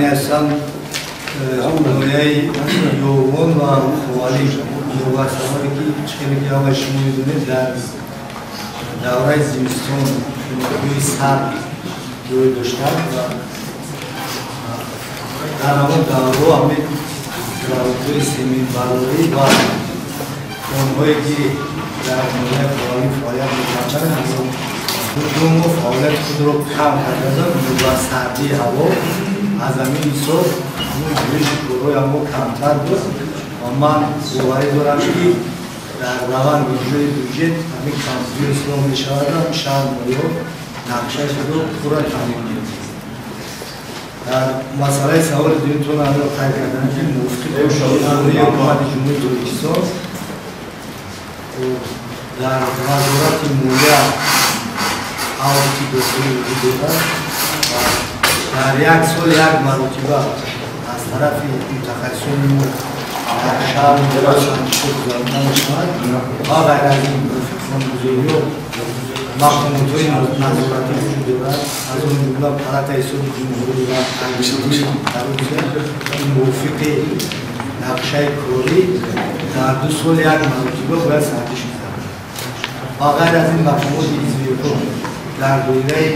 هستم دنیای یوون و خوالی یوگا سواری که چیزی که آقای شما میدونید در دوره زمستون روی سرد روی داشتن و در همون دوره همین روی سیمین برداری و اونهایی که در دنیای خوالی فعالیت میکنند دوم فعالیت خود رو کم کردن و سردی هوا از همین صبح اون جویش گروه همو کمتر بود و من باوری دارم که در روان ویژوی بودجت همین کمتری اسلام میشود شهر ملیو نقشه شده پورا تمام میاد. در مسئله سوال دیوتون هم رو خیلی کردن که مفتی دوری حکومت جمهوری ترکستان در وزارت مولیه آوتی دستوری وجود دارد و در یک سال یک مرتبه از طرف متخصصین در شهر درست انجام گذاشته میشود و غیر از این خانه‌گذاری و مقامات‌های نظارتی وجود دارد از اون جمله پالات اصول جمهوری و انجمنی در موافق نقشه کاری در 2 سال یک مرتبه باید سرکش می‌شود و غیر از این مقامات حزبی در دوره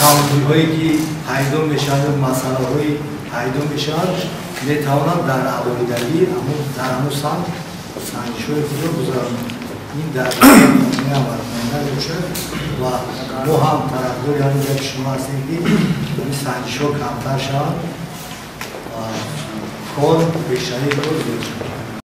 کامپیوترهایی که پیدا میشود و مسئله‌های پیدا میشود میتوانند در عوایدگی اما در همون سمت سنجش‌های خود را گذارند. این در جامعه عملمنده باشد و ما هم طرفدار همینجا که شما هستیم که این سنجش‌ها کمتر شود و کار بیشتری رو زیاد شود.